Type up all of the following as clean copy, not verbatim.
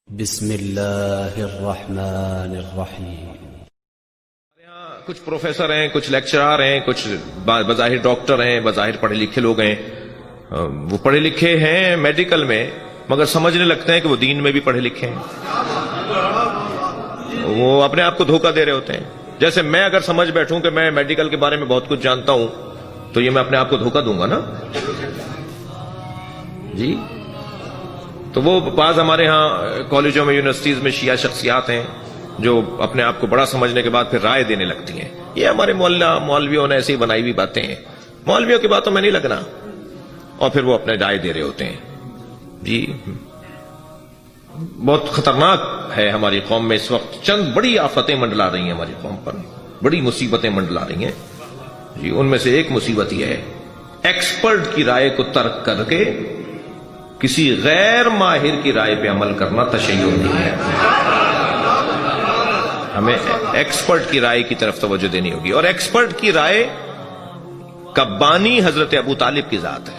بسم اللہ الرحمن الرحیم۔ کچھ پروفیسر ہیں، کچھ لیکچرار ہیں، کچھ بظاہر ڈاکٹر ہیں، بظاہر پڑھے لکھے لوگ ہیں۔ وہ پڑھے لکھے ہیں میڈیکل میں، مگر سمجھنے لگتے ہیں کہ وہ دین میں بھی پڑھے لکھے ہیں۔ وہ اپنے آپ کو دھوکہ دے رہے ہوتے ہیں۔ جیسے میں اگر سمجھ بیٹھوں کہ میں میڈیکل کے بارے میں بہت کچھ جانتا ہوں تو یہ میں اپنے آپ کو دھوکہ دوں گا نا جی۔ تو وہ بعض ہمارے ہاں کالجوں میں، یونیورسٹیز میں شیعہ شخصیات ہیں جو اپنے آپ کو بڑا سمجھنے کے بعد پھر رائے دینے لگتی ہیں۔ یہ ہمارے مولویوں نے ایسی بنائی ہوئی باتیں ہیں، مولویوں کی باتوں میں نہیں لگنا، اور پھر وہ اپنے رائے دے رہے ہوتے ہیں جی۔ بہت خطرناک ہے ہماری قوم میں اس وقت، چند بڑی آفتیں منڈلا رہی ہیں ہماری قوم پر، بڑی مصیبتیں منڈلا رہی ہیں جی۔ ان میں سے ایک مصیبت یہ ہے، ایکسپرٹ کی رائے کو ترک کر کے کسی غیر ماہر کی رائے پہ عمل کرنا تشیع نہیں ہے۔ ہمیں ایکسپرٹ کی رائے کی طرف توجہ دینی ہوگی، اور ایکسپرٹ کی رائے کا بانی حضرت ابو طالب کی ذات ہے۔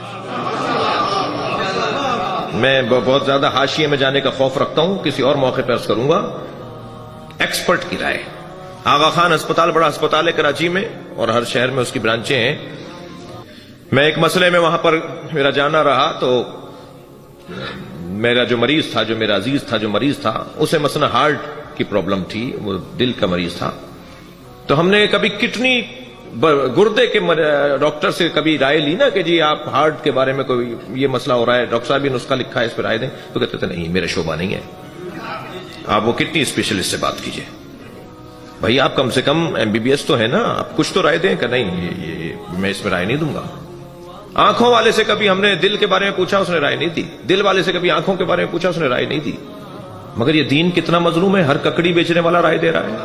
میں بہت زیادہ حاشیے میں جانے کا خوف رکھتا ہوں، کسی اور موقع پر عرض کروں گا۔ ایکسپرٹ کی رائے، آغا خان ہسپتال بڑا ہسپتال ہے کراچی میں، اور ہر شہر میں اس کی برانچیں ہیں۔ میں ایک مسئلے میں وہاں پر میرا جانا رہا، تو میرا جو مریض تھا، جو میرا عزیز تھا جو مریض تھا، اسے مثلا ہارٹ کی پرابلم تھی، وہ دل کا مریض تھا۔ تو ہم نے کبھی کڈنی گردے کے ڈاکٹر سے کبھی رائے لی نا کہ جی آپ ہارٹ کے بارے میں کوئی یہ مسئلہ ہو رہا ہے، ڈاکٹر صاحب یہ نسخہ لکھا ہے اس پہ رائے دیں، تو کہتے تھے نہیں میرا شعبہ نہیں ہے، آپ وہ کڈنی اسپیشلسٹ سے بات کیجئے۔ بھائی آپ کم سے کم MBBS تو ہے نا، آپ کچھ تو رائے دیں کہ نہیں یہ میں اس میں رائے نہیں دوں گا۔ آنکھوں والے سے کبھی ہم نے دل کے بارے میں پوچھا، اس نے رائے نہیں دی۔ دل والے سے کبھی آنکھوں کے بارے میں پوچھا، اس نے رائے نہیں دی۔ مگر یہ دین کتنا مظلوم ہے، ہر ککڑی بیچنے والا رائے دے رہا ہے۔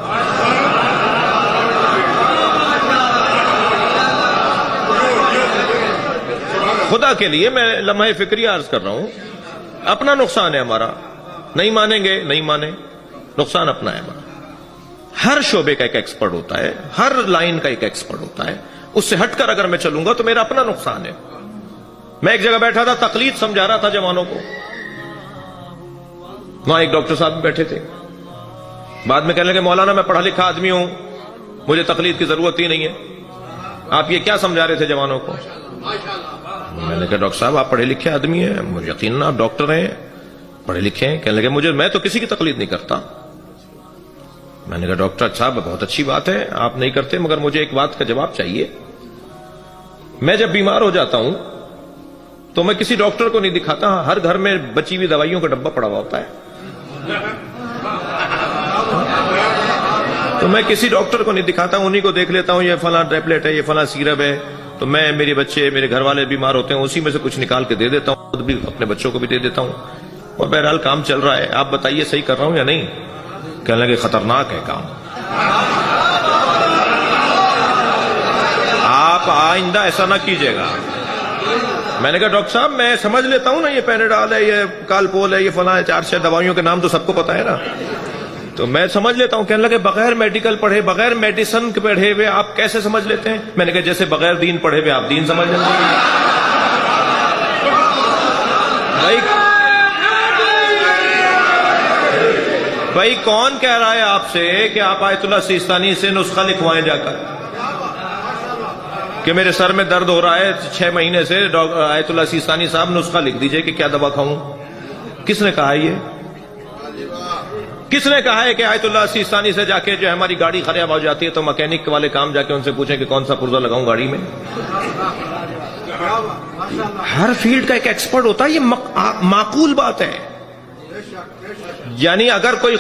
خدا کے لیے میں لمحہ فکری عرض کر رہا ہوں، اپنا نقصان ہے ہمارا، نہیں مانیں گے نہیں مانیں، نقصان اپنا ہے ہمارا۔ ہر شعبے کا ایک ایکسپرٹ ہوتا ہے، ہر لائن کا ایک ایکسپرٹ ہوتا ہے، اس سے ہٹ کر اگر میں چلوں گا تو میرا اپنا نقصان ہے۔ میں ایک جگہ بیٹھا تھا، تقلید سمجھا رہا تھا جوانوں کو، وہاں ایک ڈاکٹر صاحب بھی بیٹھے تھے۔ بعد میں کہنے لگے مولانا میں پڑھا لکھا آدمی ہوں، مجھے تقلید کی ضرورت ہی نہیں ہے، آپ یہ کیا سمجھا رہے تھے جوانوں کو؟ میں نے کہا ڈاکٹر صاحب آپ پڑھے لکھے آدمی ہیں، مجھے یقیناً آپ ڈاکٹر ہیں، پڑھے لکھے ہیں۔ کہنے لگے میں تو کسی کی تقلید نہیں کرتا۔ میں نے کہا ڈاکٹر صاحب بہت اچھی بات ہے آپ نہیں کرتے، مگر مجھے ایک بات کا جواب چاہیے۔ میں جب بیمار ہو جاتا ہوں تو میں کسی ڈاکٹر کو نہیں دکھاتا، ہر گھر میں بچی ہوئی دوائیوں کا ڈبہ پڑا ہوا ہوتا ہے، تو میں کسی ڈاکٹر کو نہیں دکھاتا ہوں، انہی کو دیکھ لیتا ہوں، یہ فلاں ٹیبلٹ ہے، یہ فلاں سیرپ ہے، تو میں میرے بچے میرے گھر والے بیمار ہوتے ہیں، اسی میں سے کچھ نکال کے دے دیتا ہوں، خود بھی اپنے بچوں کو بھی دے دیتا ہوں، اور بہرحال کام چل رہا ہے۔ آپ بتائیے صحیح کر رہا ہوں یا نہیں؟ کہنے لگے خطرناک ہے کام، آپ آئندہ ایسا نہ کیجیے گا۔ میں نے کہا ڈاکٹر صاحب میں سمجھ لیتا ہوں نا، یہ پینیڈال ہے، یہ کالپول ہے، یہ فلاں ہے، 4 دوائیوں کے نام تو سب کو پتا ہے نا، تو میں سمجھ لیتا ہوں۔ کہنے لگے بغیر میڈیکل پڑھے، بغیر میڈیسن کے پڑھے ہوئے آپ کیسے سمجھ لیتے ہیں؟ میں نے کہا جیسے بغیر دین پڑھے ہوئے آپ دین سمجھ لیں گے۔ بھائی کون کہہ رہا ہے آپ سے کہ آپ آیت اللہ سیستانی سے نسخہ لکھوائیں جا کر کہ میرے سر میں درد ہو رہا ہے 6 مہینے سے، آیت اللہ سیستانی صاحب نسخہ لکھ دیجئے کہ کیا دوا کھاؤں؟ کس نے کہا ہے یہ؟ کس نے کہا ہے کہ آیت اللہ سیستانی سے جا کے جو ہماری گاڑی خراب ہو جاتی ہے تو مکینک والے کام جا کے ان سے پوچھیں کہ کون سا پرزہ لگاؤں گاڑی میں؟ ہر فیلڈ کا ایک ایکسپرٹ ہوتا ہے، یہ معقول بات ہے۔ یعنی اگر کوئی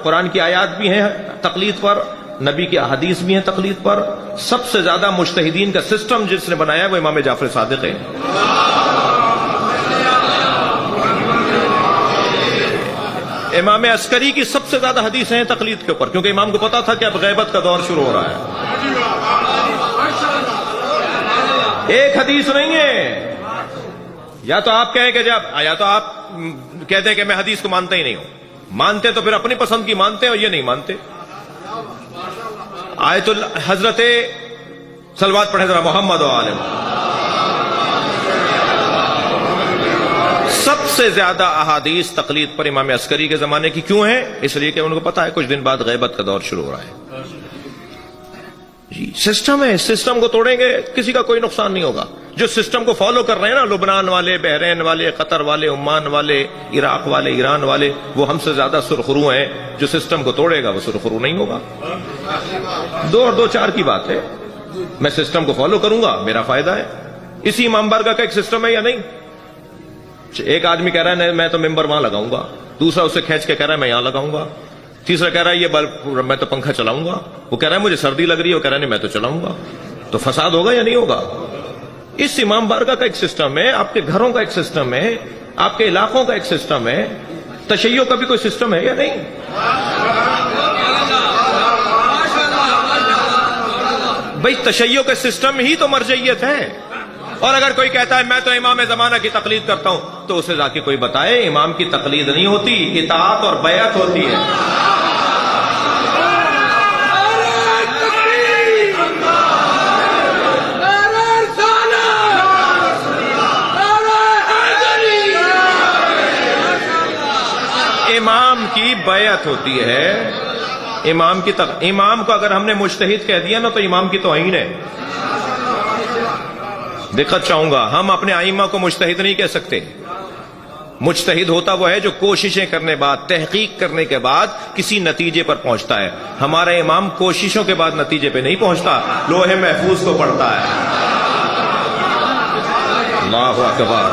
قرآن کی آیات بھی ہیں تقلید پر، نبی کی احادیث بھی ہیں تقلید پر، سب سے زیادہ مجتہدین کا سسٹم جس نے بنایا ہے وہ امام جعفر صادق ہے۔ امام عسکری کی سب سے زیادہ حدیثیں ہیں تقلید کے اوپر، کیونکہ امام کو پتا تھا کہ اب غیبت کا دور شروع ہو رہا ہے۔ ایک حدیث نہیں ہے، یا تو آپ کہیں کہ یا تو آپ کہتے ہیں کہ میں حدیث کو مانتا ہی نہیں ہوں، مانتے تو پھر اپنی پسند کی مانتے ہیں، اور یہ نہیں مانتے۔ آیت حضرت صلوات پڑھیں ذرا محمد و آل محمد۔ سب سے زیادہ احادیث تقلید پر امام عسکری کے زمانے کی کیوں ہیں؟ اس لیے کہ ان کو پتا ہے کچھ دن بعد غیبت کا دور شروع ہو رہا ہے. جی سسٹم ہے، سسٹم کو توڑیں گے کسی کا کوئی نقصان نہیں ہوگا. جو سسٹم کو فالو کر رہے ہیں نا، لبنان والے، بحرین والے، قطر والے، عمان والے، عراق والے، ایران والے، وہ ہم سے زیادہ سرخرو ہیں. جو سسٹم کو توڑے گا وہ سرخرو نہیں ہوگا. 2 اور 2 4 کی بات ہے. میں سسٹم کو فالو کروں گا، میرا فائدہ ہے. اسی امام بارگاہ کا ایک سسٹم ہے یا نہیں؟ ایک آدمی کہہ رہا ہے میں تو ممبر وہاں لگاؤں گا، دوسرا اسے کھینچ کے کہہ رہا ہے میں یہاں لگاؤں گا، تیسرا کہہ رہا ہے یہ بلب میں تو پنکھا چلاؤں گا، وہ کہہ رہا ہے مجھے سردی لگ رہی ہے، وہ کہہ رہا ہے نہیں میں تو چلاؤں گا. تو فساد ہوگا یا نہیں ہوگا؟ اس امام بارگاہ کا ایک سسٹم ہے، آپ کے گھروں کا ایک سسٹم ہے، آپ کے علاقوں کا ایک سسٹم ہے. تشیع کا بھی کوئی سسٹم ہے یا نہیں؟ بھئی تشیع کا سسٹم ہی تو مرجعیت ہے. اور اگر کوئی کہتا ہے میں تو امام زمانہ کی تقلید کرتا ہوں، تو اسے جا کے کوئی بتائے امام کی تقلید نہیں ہوتی، اطاعت اور بیعت ہوتی ہے. امام کی بیعت ہوتی ہے. امام کو اگر ہم نے مجتہد کہہ دیا نا تو امام کی توہین ہے. دقت چاہوں گا، ہم اپنے ائمہ کو مجتہد نہیں کہہ سکتے. مجتہد ہوتا وہ ہے جو کوششیں کرنے بعد، تحقیق کرنے کے بعد کسی نتیجے پر پہنچتا ہے. ہمارا امام کوششوں کے بعد نتیجے پہ نہیں پہنچتا، لوح محفوظ کو پڑھتا ہے. اللہ اکبر.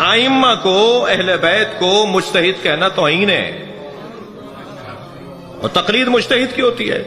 ائمہ کو، اہل بیت کو مجتہد کہنا توہین ہے، اور تقلید مجتہد کی ہوتی ہے.